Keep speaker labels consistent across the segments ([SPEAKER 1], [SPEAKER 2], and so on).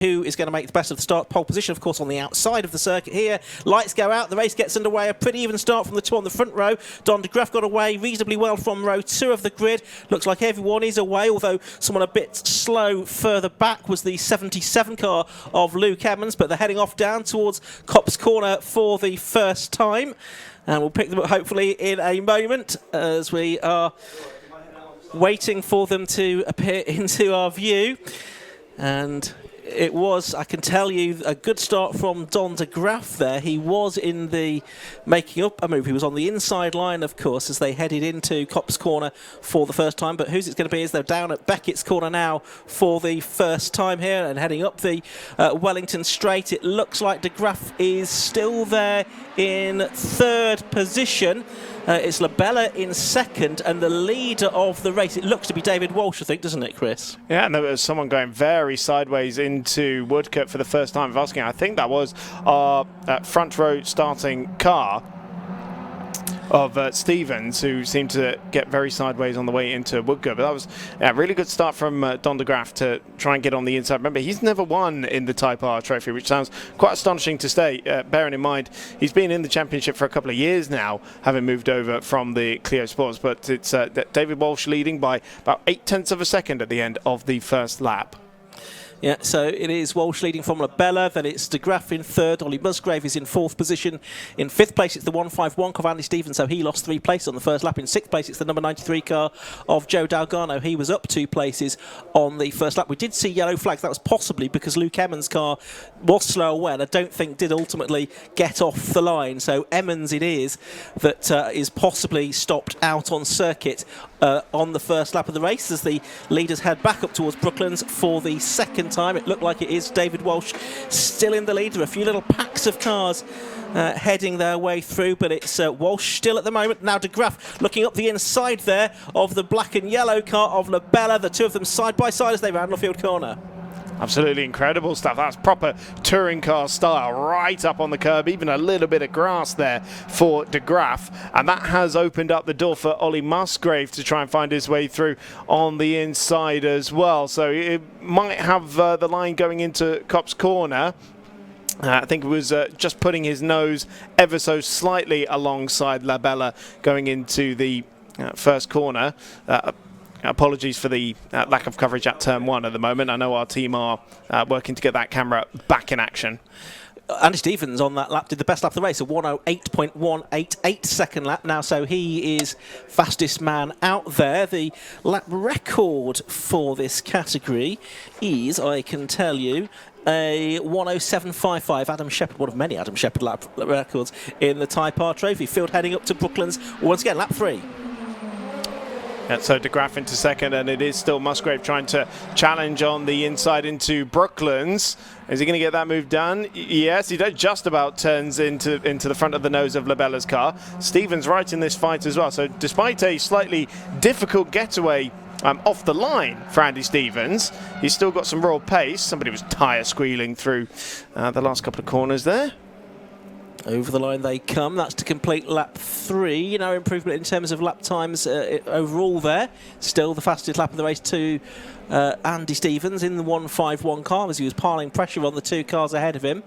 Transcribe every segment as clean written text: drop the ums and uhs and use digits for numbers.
[SPEAKER 1] who is going to make the best of the start. Pole position, of course, on the outside of the circuit here. Lights go out, the race gets underway. A pretty even start from the two on the front row. Don de Graaf got away reasonably well from row 2 of the grid. Looks like everyone is away, although someone a bit slow further back was the 77 car of Luke Emmons, but they're heading off down towards Copse Corner for the first time. And we'll pick them up hopefully in a moment as we are waiting for them to appear into our view. And it was, I can tell you, a good start from Don de Graaf there. He was in the making up a move. He was on the inside line, of course, as they headed into Copse Corner for the first time. But who's it's going to be is they're down at Beckett's Corner now for the first time here and heading up the Wellington Straight. It looks like de Graaf is still there in third position. It's Labella in second, and the leader of the race, it looks to be David Walsh, I think, doesn't it, Chris?
[SPEAKER 2] Yeah, and there was someone going very sideways into Woodcote for the first time of asking. I think that was our front row starting car of Stevens, who seemed to get very sideways on the way into Woodcote. But that was a really good start from Don de Graaf to try and get on the inside. Remember, he's never won in the Type R trophy, which sounds quite astonishing to say, bearing in mind he's been in the championship for a couple of years now, having moved over from the Clio Sports. But it's David Walsh leading by about 0.8 of a second at the end of the first lap.
[SPEAKER 1] Yeah, so it is Walsh leading from Labella, then it's de Graaf in third, Ollie Musgrave is in fourth position. In fifth place it's the 151 car of Andy Stevens, so he lost 3 places on the first lap. In sixth place it's the number 93 car of Joe Dalgarno. He was up 2 places on the first lap. We did see yellow flags. That was possibly because Luke Emmons' car was slow away and I don't think did ultimately get off the line. So Emmons it is that is possibly stopped out on circuit on the first lap of the race as the leaders head back up towards Brooklands for the second time. It looked like it is David Walsh still in the lead. There are a few little packs of cars heading their way through, but it's Walsh still at the moment. Now de Graaf looking up the inside there of the black and yellow car of Labella, the two of them side by side as they round Luffield Corner.
[SPEAKER 2] Absolutely incredible stuff. That's proper touring car style, right up on the curb, even a little bit of grass there for de Graaf. And that has opened up the door for Ollie Musgrave to try and find his way through on the inside as well. So it might have the line going into Copse Corner. I think it was just putting his nose ever so slightly alongside Labella going into the first corner. Apologies for the lack of coverage at turn 1 at the moment. I know our team are working to get that camera back in action.
[SPEAKER 1] Andy Stevens on that lap did the best lap of the race, a 1:08.188 second lap now, so he is fastest man out there. The lap record for this category is, I can tell you, a 1:07.55. Adam Shepherd, one of many Adam Shepherd lap records in the Type R Trophy. Field heading up to Brooklands once again, lap 3.
[SPEAKER 2] So de Graaf into second, and it is still Musgrave trying to challenge on the inside into Brooklands. Is he going to get that move done? Yes, he just about turns into the front of the nose of Labella's car. Stevens right in this fight as well. So despite a slightly difficult getaway off the line for Andy Stevens, he's still got some raw pace. Somebody was tyre squealing through the last couple of corners there.
[SPEAKER 1] Over the line they come. That's to complete lap 3. No improvement in terms of lap times overall there. Still the fastest lap of the race to Andy Stevens in the 151 car as he was piling pressure on the 2 cars ahead of him.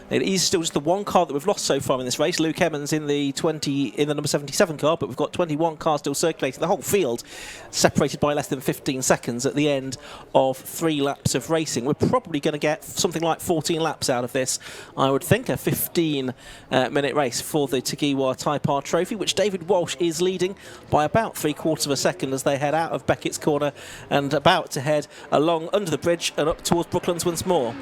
[SPEAKER 1] It is still just the 1 car that we've lost so far in this race. Luke Emmons in the number 77 car, but we've got 21 cars still circulating. The whole field separated by less than 15 seconds at the end of 3 laps of racing. We're probably going to get something like 14 laps out of this, I would think. A 15-minute race for the Tegiwa Type R Trophy, which David Walsh is leading by about 3/4 of a second as they head out of Beckett's Corner and about to head along under the bridge and up towards Brooklands once more.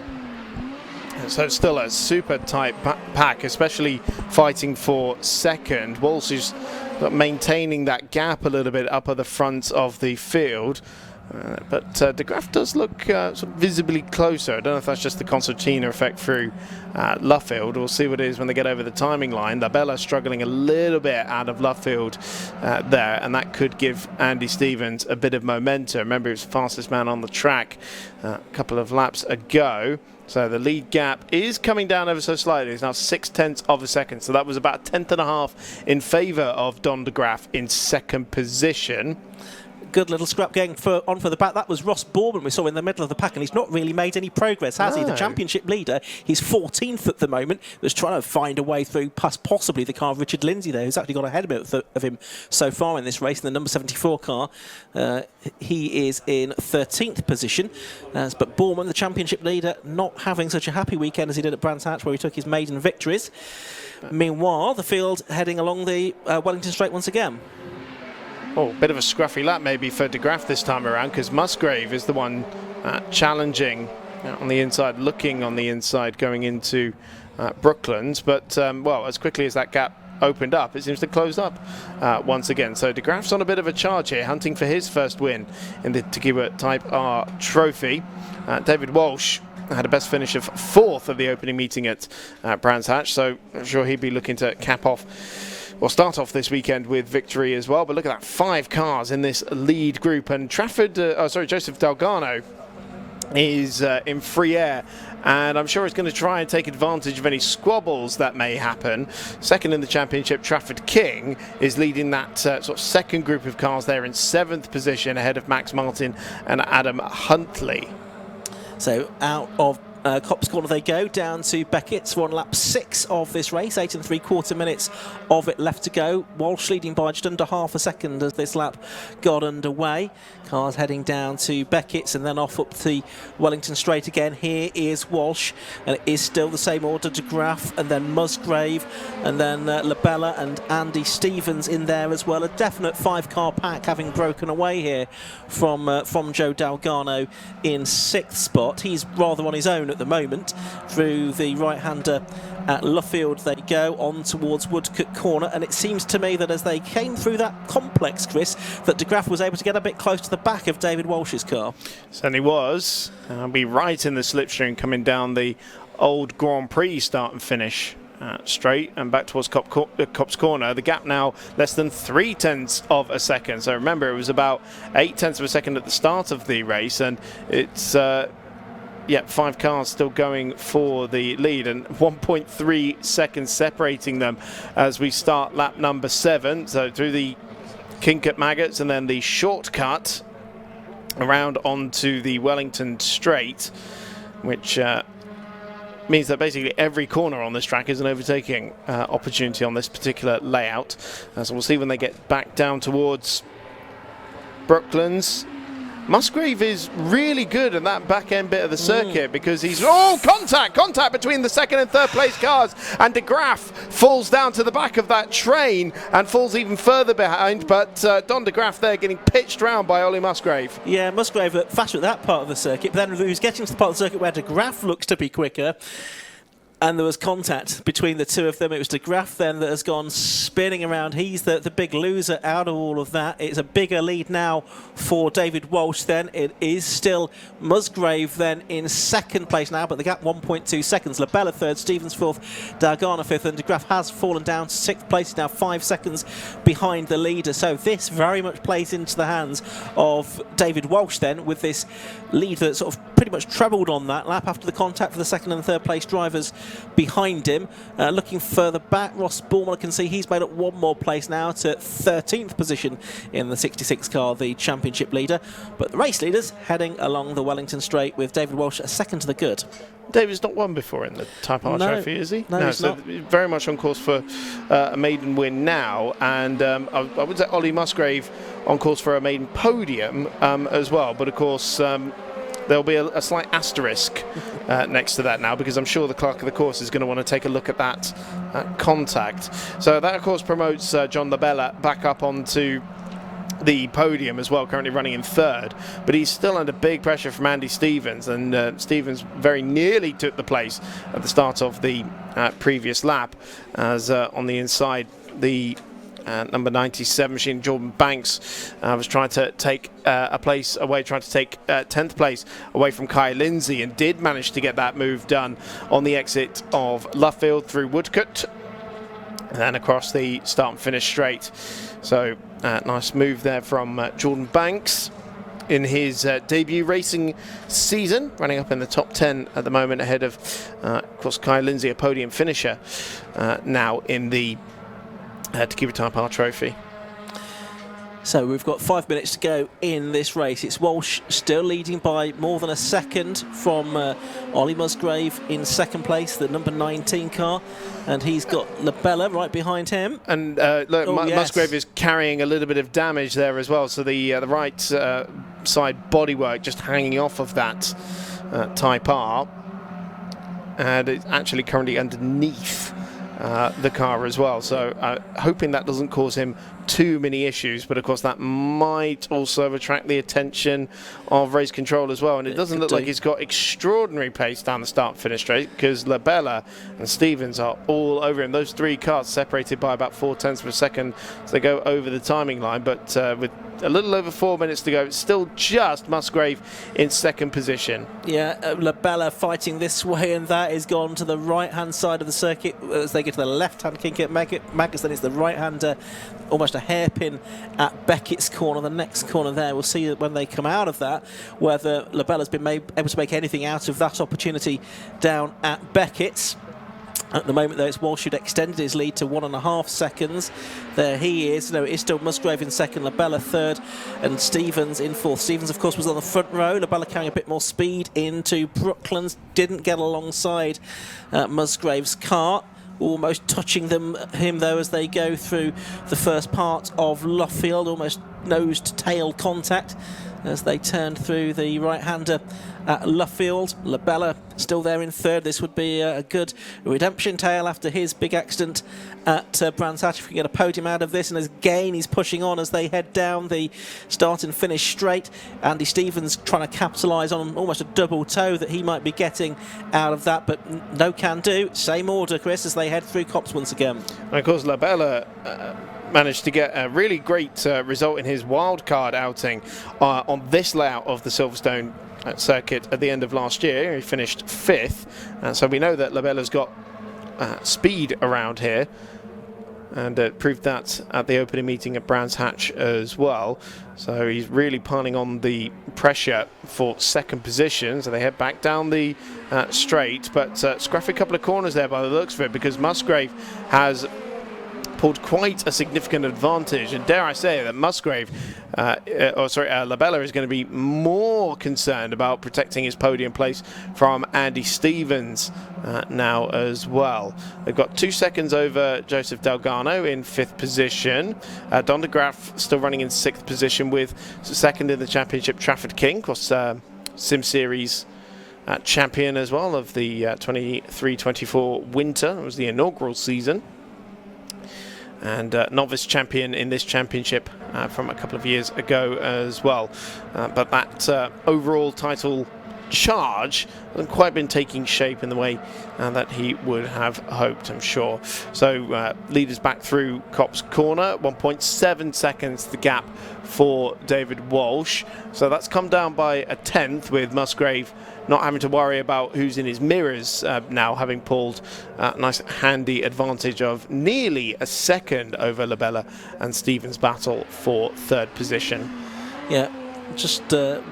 [SPEAKER 2] So it's still a super tight pack, especially fighting for second. Walsh is maintaining that gap a little bit up at the front of the field. But de Graaf does look sort of visibly closer. I don't know if that's just the concertina effect through Luffield. We'll see what it is when they get over the timing line. Labella struggling a little bit out of Luffield there, and that could give Andy Stevens a bit of momentum. Remember, he was the fastest man on the track a couple of laps ago. So the lead gap is coming down ever so slightly. It's now 0.6 of a second. So that was about 1.5 in favour of Don de Graaf in second position.
[SPEAKER 1] Good little scrap going on for the back. That was Ross Bourman we saw in the middle of the pack, and he's not really made any progress, has he? The championship leader, he's 14th at the moment, was trying to find a way through past possibly the car of Richard Lindsay there, who's actually got ahead of him so far in this race. In the number 74 car, he is in 13th position, but Bourman, the championship leader, not having such a happy weekend as he did at Brands Hatch, where he took his maiden victories. Meanwhile, the field heading along the Wellington Straight once again.
[SPEAKER 2] Oh, bit of a scruffy lap maybe for De Graaf this time around, because Musgrave is the one challenging on the inside, looking on the inside going into Brooklands. But, well, as quickly as that gap opened up, it seems to close up once again. So De Graaf's on a bit of a charge here, hunting for his first win in the Tegiwa Type R Trophy. David Walsh had a best finish of 4th of the opening meeting at Brands Hatch, so I'm sure he'd be looking to cap off or start off this weekend with victory as well. But look at that, 5 cars in this lead group, and Joseph Dalgarno is in free air, and I'm sure he's going to try and take advantage of any squabbles that may happen. Second in the championship, Trafford King is leading that sort of second group of cars there in 7th position, ahead of Max Martin and Adam Huntley. So out of Copse Corner they go, down to Beckett's. We're on lap 6 of this race, 8 3/4 minutes of it left to go. Walsh leading by just under half a second as this lap got underway. Cars heading down to Beckett's and then off up the Wellington Straight again. Here is Walsh, and it is still the same order: De Graaf and then Musgrave and then Labella and Andy Stevens in there as well. A definite 5-car pack having broken away here from Joe Dalgarno in 6th spot. He's rather on his own at the moment. Through the right-hander at Luffield they go, on towards Woodcote Corner, and it seems to me that as they came through that complex, Chris, that De Graaf was able to get a bit close to the back of David Walsh's car. Certainly was. I'll be right in the slipstream coming down the old Grand Prix start and finish straight and back towards Copse Corner. The gap now less than 0.3 of a second. So remember, it was about 0.8 of a second at the start of the race, and it's 5 cars still going for the lead, and 1.3 seconds separating them as we start lap number 7. So through the Kinkert Maggots and then the shortcut around onto the Wellington Straight, which means that basically every corner on this track is an overtaking opportunity on this particular layout. So we'll see when they get back down towards Brooklands. Musgrave is really good in that back end bit of the circuit because he's contact between the 2nd and 3rd place cars, and De Graaf falls down to the back of that train and falls even further behind, but Don De Graaf there getting pitched round by Ollie Musgrave. Yeah, Musgrave faster at that part of the circuit, but then he was getting to the part of the circuit where De Graaf looks to be quicker, and there was contact between the two of them. It was De Graaf then that has gone spinning around. He's the big loser out of all of that. It's a bigger lead now for David Walsh then. It is still Musgrave then in 2nd place now, but the gap 1.2 seconds. Labella 3rd, Stevens 4th, Dalgarno 5th, and De Graaf has fallen down to 6th place. He's now 5 seconds behind the leader. So this very much plays into the hands of David Walsh then, with this lead that sort of pretty much trebled on that lap after the contact for the 2nd and 3rd place drivers behind him. Looking further back, Ross Bourman, I can see he's made up 1 more place now to 13th position in the 66 car, the championship leader. But the race leaders heading along the Wellington Straight with David Walsh a second to the good. David's not won before in the Type R Trophy, is he?
[SPEAKER 1] No, he's
[SPEAKER 2] so
[SPEAKER 1] not.
[SPEAKER 2] Very much on course for a maiden win now, and I would say Ollie Musgrave on course for a maiden podium as well, but of course there'll be a slight asterisk next to that now, because I'm sure the clerk of the course is going to want to take a look at that contact. So that, of course, promotes John Labella back up onto the podium as well, currently running in 3rd, but he's still under big pressure from Andy Stevens, and Stevens very nearly took the place at the start of the previous lap, as on the inside the number 97 machine, Jordan Banks, was trying to take a place away, trying to take 10th place away from Kai Lindsay, and did manage to get that move done on the exit of Luffield through Woodcote and then across the start and finish straight. So nice move there from Jordan Banks in his debut racing season, running up in the top 10 at the moment, ahead of course Kai Lindsay, a podium finisher now in the Tegiwa Type R Trophy.
[SPEAKER 1] So we've got 5 minutes to go in this race. It's Walsh still leading by more than a second from Ollie Musgrave in second place, the number 19 car, and he's got Labella right behind him.
[SPEAKER 2] And look,
[SPEAKER 1] yes.
[SPEAKER 2] Musgrave is carrying a little bit of damage there as well, so the right side bodywork just hanging off of that Type R, and it's actually currently underneath the car as well, so hoping that doesn't cause him too many issues, but of course that might also attract the attention of race control as well, and it doesn't look like he's got extraordinary pace down the start finish straight, because Labella and Stevens are all over him. Those three cars separated by about 0.4 of a second, so they go over the timing line, but with a little over 4 minutes to go, it's still just Musgrave in second position.
[SPEAKER 1] Yeah, Labella fighting this way, and that is gone to the right-hand side of the circuit as they get to the left-hand kink at Magus. Then it's the right-hander, almost a hairpin at Beckett's corner, the next corner there. We'll see when they come out of that whether Labella's been able to make anything out of that opportunity down at Beckett's. At the moment, though, it's Walsh who'd extended his lead to 1.5 seconds. There he is. No, it is still Musgrave in second, Labella third, and Stevens in fourth. Stevens, of course, was on the front row. Labella carrying a bit more speed into Brooklands. Didn't get alongside Musgrave's car. Almost touching him, though, as they go through the first part of Luffield. Almost nose-to-tail contact as they turned through the right-hander at Luffield. Labella still there in third. This would be a good redemption tale after his big accident at Brands Hatch. If we can get a podium out of this, and again he's pushing on as they head down the start and finish straight. Andy Stevens trying to capitalise on almost a double toe that he might be getting out of that, but no can do. Same order, Chris, as they head through Copse once again.
[SPEAKER 2] And of course, Labella managed to get a really great result in his wildcard outing on this layout of the Silverstone circuit at the end of last year. He finished 5th, so we know that Labella's got speed around here, and proved that at the opening meeting at Brands Hatch as well. So he's really piling on the pressure for second position. So they head back down the straight, but scruffy a couple of corners there by the looks of it, because Musgrave has pulled quite a significant advantage, and dare I say that Labella is going to be more concerned about protecting his podium place from Andy Stevens now as well. They've got 2 seconds over Joseph Delgado in 5th position. Don de Graaf still running in 6th position, with second in the championship Trafford King, of course Sim Series champion as well of the 23-24 winter. It was the inaugural season, and novice champion in this championship from a couple of years ago as well. But that overall title charge hasn't quite been taking shape in the way that he would have hoped, I'm sure. So leaders back through Copse corner, 1.7 seconds the gap for David Walsh. So that's come down by a 10th, with Musgrave not having to worry about who's in his mirrors now, having pulled a nice handy advantage of nearly a second over Labella and Stevens' battle for third position.
[SPEAKER 1] Yeah, just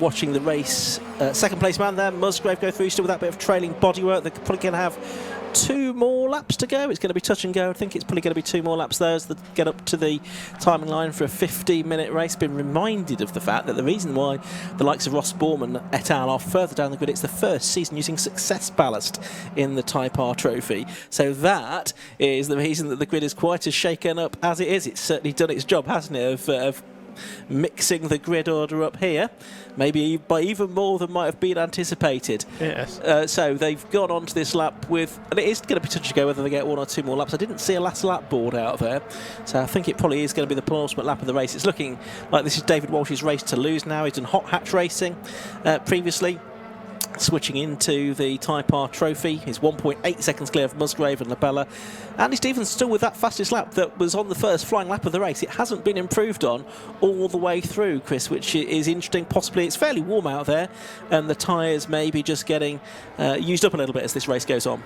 [SPEAKER 1] watching the race. Second place man there, Musgrave, go through still with that bit of trailing bodywork. They're probably going to have 2 more laps to go. It's going to be touch and go. I think it's probably going to be 2 more laps there as they get up to the timing line for a 15-minute race. Been reminded of the fact that the reason why the likes of Ross Borman et al. Are further down the grid, it's the first season using success ballast in the Type R trophy. So that is the reason that the grid is quite as shaken up as it is. It's certainly done its job, hasn't it, of mixing the grid order up here, maybe by even more than might have been anticipated.
[SPEAKER 2] Yes.
[SPEAKER 1] So they've gone on to this lap with, and it is going to be touch and go whether they get 1 or 2 more laps. I didn't see a last lap board out there, so I think it probably is going to be the penultimate lap of the race. It's looking like this is David Walsh's race to lose now. He's done hot hatch racing previously. Switching into the Type R trophy, he's 1.8 seconds clear of Musgrave and Labella. Andy Stevens still with that fastest lap that was on the first flying lap of the race. It hasn't been improved on all the way through, Chris, which is interesting. Possibly it's fairly warm out there, and the tyres may be just getting used up a little bit as this race goes on.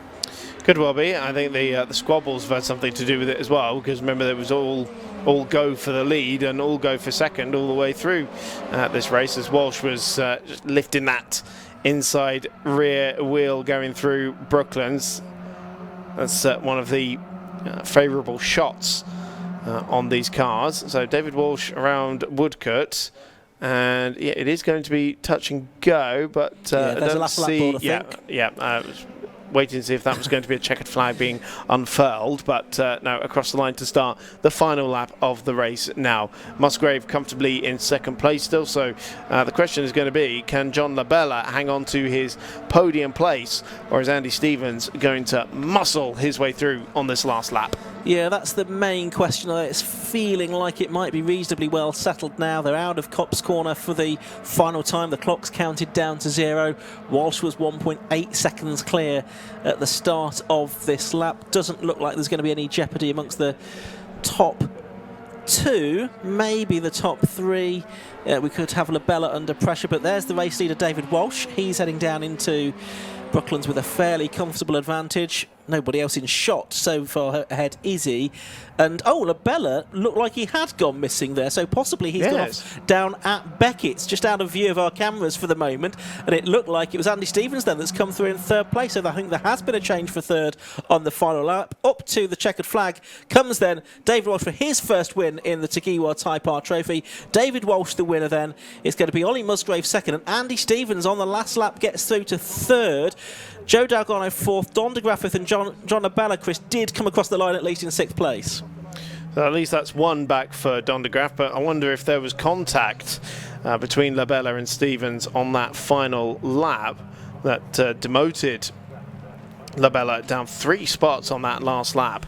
[SPEAKER 2] Could well be. I think the squabbles have had something to do with it as well, because remember there was all go for the lead and all go for second all the way through this race, as Walsh was just lifting that inside rear wheel going through Brooklands. That's one of the favourable shots on these cars. So David Walsh around Woodcote. And yeah, it is going to be touch and go, but
[SPEAKER 1] there's
[SPEAKER 2] I
[SPEAKER 1] a
[SPEAKER 2] don't
[SPEAKER 1] last lap
[SPEAKER 2] see.
[SPEAKER 1] board, I think.
[SPEAKER 2] I was waiting to see if that was going to be a checkered flag being unfurled, but no, across the line to start the final lap of the race now. Musgrave comfortably in second place still, so the question is going to be, can John Labella hang on to his podium place, or is Andy Stevens going to muscle his way through on this last lap?
[SPEAKER 1] Yeah, that's the main question. It's feeling like it might be reasonably well settled now. They're out of Copse Corner for the final time. The clock's counted down to 0. Walsh was 1.8 seconds clear at the start of this lap. Doesn't look like there's going to be any jeopardy amongst the top 2, maybe the top 3. We could have Labella under pressure, but there's the race leader, David Walsh. He's heading down into Brooklands with a fairly comfortable advantage. Nobody else in shot so far ahead, is he? And Labella looked like he had gone missing there, so possibly he's gone off down at Beckett's, just out of view of our cameras for the moment. And it looked like it was Andy Stevens then that's come through in third place. So I think there has been a change for third on the final lap. Up to the checkered flag comes then David Walsh for his first win in the Tegiwa Type R Trophy. David Walsh the winner then. It's going to be Ollie Musgrave second, and Andy Stevens on the last lap gets through to third. Joe Dalgarno fourth, Don de Graffith and John Labella, Chris, did come across the line at least in sixth place.
[SPEAKER 2] So at least that's one back for Don de Graff, but I wonder if there was contact between Labella and Stevens on that final lap that demoted Labella down 3 spots on that last lap.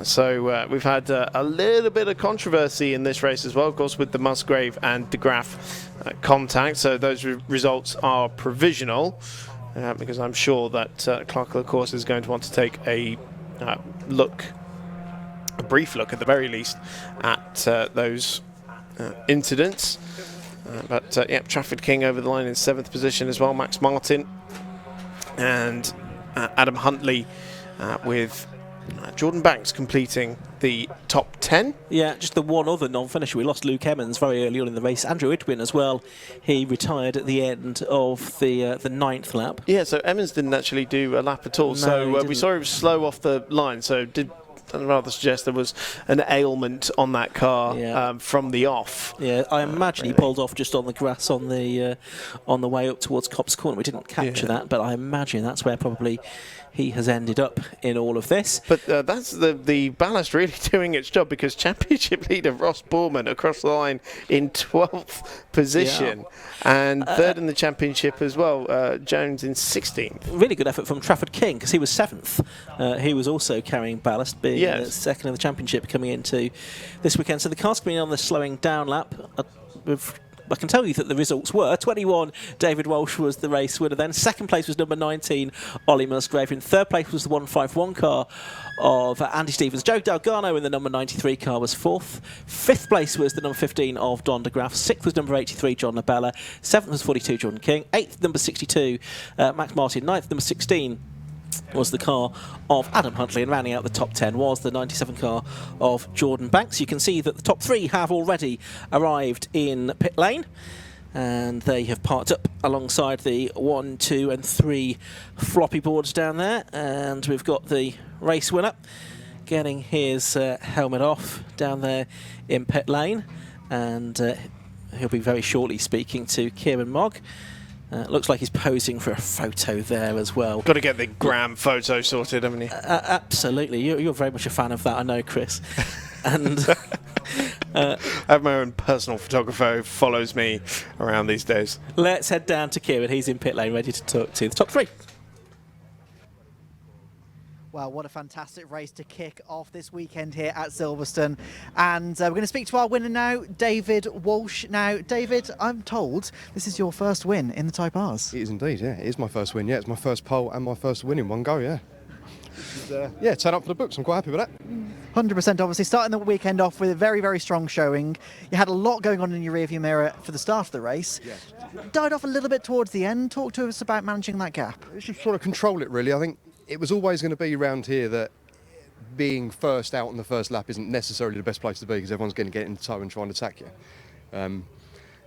[SPEAKER 2] So we've had a little bit of controversy in this race as well, of course, with the Musgrave and de Graff contact. So those results are provisional. Because I'm sure that Clark of the Course is going to want to take a brief look at the very least at those incidents. Trafford King over the line in 7th position as well, Max Martin, and Adam Huntley with Jordan Banks completing the top 10.
[SPEAKER 1] Yeah, just the one other non-finisher. We lost Luke Emmons very early on in the race. Andrew Itwin as well. He retired at the end of the 9th lap.
[SPEAKER 2] Yeah, so Emmons didn't actually do a lap at all.
[SPEAKER 1] No,
[SPEAKER 2] so we saw he was slow off the line. So I'd rather suggest there was an ailment on that car from the off.
[SPEAKER 1] Yeah, I imagine he pulled off just on the grass on the way up towards Copse Corner. We didn't capture that, but I imagine that's where probably he has ended up in all of this.
[SPEAKER 2] But that's the ballast really doing its job, because championship leader Ross Borman across the line in 12th position and third in the championship as well, Jones in 16th.
[SPEAKER 1] Really good effort from Trafford King, because he was 7th. He was also carrying ballast, being second in the championship coming into this weekend. So the car's coming on the slowing down lap. I can tell you that the results were 21. David Walsh was the race winner then. Second place was number 19, Ollie Musgrave. In third place was the 151 car of Andy Stevens. Joe Dalgarno in the number 93 car was fourth. Fifth place was the number 15 of Don de Graff. Sixth was number 83, John Labella. Seventh was 42, Jordan King. Eighth, number 62, Max Martin. Ninth, number 16 was the car of Adam Huntley, and rounding out the top 10 was the 97 car of Jordan Banks. You can see that the top 3 have already arrived in pit lane, and they have parked up alongside the 1, 2 and 3 floppy boards down there, and we've got the race winner getting his helmet off down there in pit lane, and he'll be very shortly speaking to Kieran Mogg. Looks like he's posing for a photo there as well.
[SPEAKER 2] Got to get the gram photo sorted, haven't you?
[SPEAKER 1] Absolutely. You're very much a fan of that, I know, Chris. And
[SPEAKER 2] I have my own personal photographer who follows me around these days.
[SPEAKER 1] Let's head down to Kieran. He's in pit lane, ready to talk to the top 3.
[SPEAKER 3] Well, what a fantastic race to kick off this weekend here at Silverstone. And we're going to speak to our winner now, David Walsh. Now, David, I'm told this is your first win in the Type Rs.
[SPEAKER 4] It is indeed, yeah. It is my first win, yeah. It's my first pole and my first win in one go, yeah. Turn up for the books. I'm quite happy with that.
[SPEAKER 3] 100%, obviously. Starting the weekend off with a very, very strong showing. You had a lot going on in your rearview mirror for the start of the race.
[SPEAKER 4] Yes.
[SPEAKER 3] Died off a little bit towards the end. Talk to us about managing that gap.
[SPEAKER 4] It's just sort of control it, really. I think it was always going to be around here that being first out on the first lap isn't necessarily the best place to be, because everyone's going to get into tow and try and attack you.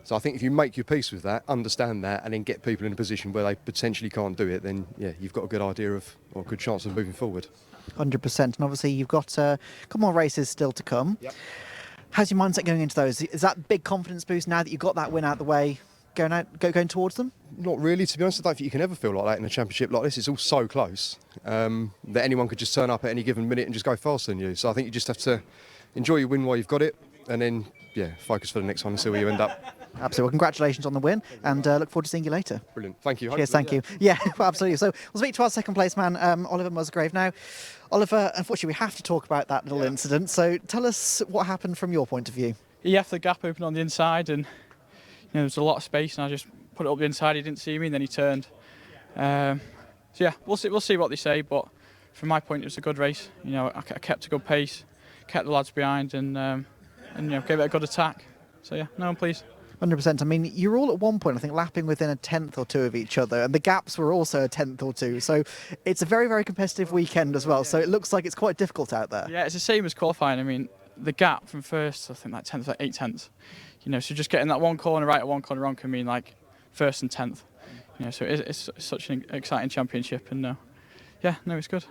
[SPEAKER 4] So I think if you make your peace with that, understand that, and then get people in a position where they potentially can't do it, then yeah, you've got a good idea of, or a good chance of moving forward.
[SPEAKER 3] 100%. And obviously you've got a couple more races still to come.
[SPEAKER 4] Yep.
[SPEAKER 3] How's your mindset going into those? Is that big confidence boost now that you've got that win out the way, going towards them?
[SPEAKER 4] Not really, to be honest. I don't think you can ever feel like that in a championship like this. It's all so close that anyone could just turn up at any given minute and just go faster than you. So I think you just have to enjoy your win while you've got it, and then yeah, focus for the next one and see where you end up.
[SPEAKER 3] Absolutely. Well, congratulations on the win, and look forward to seeing you later.
[SPEAKER 4] Brilliant. Thank you.
[SPEAKER 3] Cheers,
[SPEAKER 4] Hopefully,
[SPEAKER 3] thank you. Yeah, well, absolutely. So we'll speak to our second place man, Oliver Musgrave now. Oliver, unfortunately, we have to talk about that little incident. So tell us what happened from your point of view.
[SPEAKER 5] He left the gap open on the inside, and there was a lot of space, and I just put it up the inside. He didn't see me, and then he turned. So yeah, we'll see what they say. But from my point, it was a good race. I kept a good pace, kept the lads behind, and gave it a good attack. So yeah, no, I'm pleased.
[SPEAKER 3] 100%. I mean, you were all at one point, I think, lapping within a tenth or two of each other, and the gaps were also a tenth or two. So it's a very, very competitive weekend as well. So it looks like it's quite difficult out there.
[SPEAKER 5] Yeah, it's the same as qualifying. I mean, the gap from first, I think that tenth, like 8 tenths. So just getting that one corner right or one corner wrong can mean like first and 10th. So it's such an exciting championship, and it's good.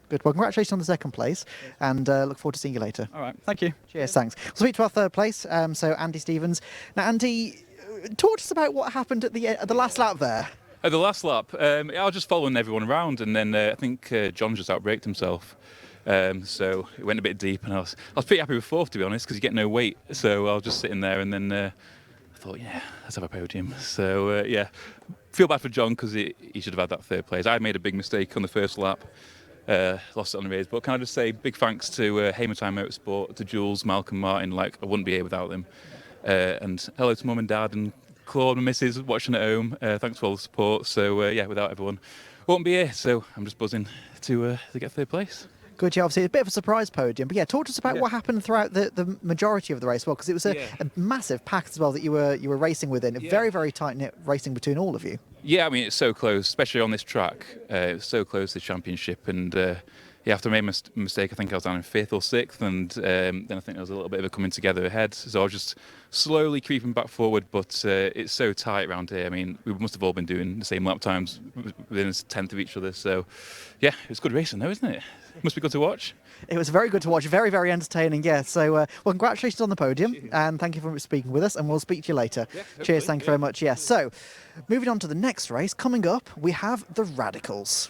[SPEAKER 3] Good. Well, congratulations on the second place, and look forward to seeing you later.
[SPEAKER 5] All right, thank you.
[SPEAKER 3] Cheers, thanks. We'll speak to our third place, so Andy Stevens. Now, Andy, talk to us about what happened at the last lap there.
[SPEAKER 6] At the last lap, I was just following everyone around, and then I think John just outbraked himself. So it went a bit deep, and I was pretty happy with fourth, to be honest, because you get no weight. So I was just sitting there, and then I thought, yeah, let's have a podium. So feel bad for John because he should have had that third place. I made a big mistake on the first lap. Lost it on the race, but can I just say big thanks to Hamertime Motorsport, to Jules, Malcolm, Martin. Like, I wouldn't be here without them. And hello to Mum and Dad and Claude and Mrs. watching at home. Thanks for all the support. So without everyone, I wouldn't be here. So I'm just buzzing to get third place.
[SPEAKER 3] Good, yeah, obviously a bit of a surprise podium, but yeah, talk to us about what happened throughout the majority of the race, well, because it was a massive pack as well that you were racing within. Very, very tight-knit racing between all of you. Yeah,
[SPEAKER 6] I mean, it's so close, especially on this track. It's so close to the championship, and after I made a mistake, I think I was down in 5th or 6th, and then I think there was a little bit of a coming together ahead. So I was just slowly creeping back forward, but it's so tight around here. I mean, we must have all been doing the same lap times within a tenth of each other. So yeah, it's good racing though, isn't it? Must be good to watch.
[SPEAKER 3] It was very good to watch, very, very entertaining, yeah. So, well, congratulations on the podium, and thank you for speaking with us, and we'll speak to you later. Cheers, thank you very much, yes. So, moving on to the next race, coming up, we have the Radicals.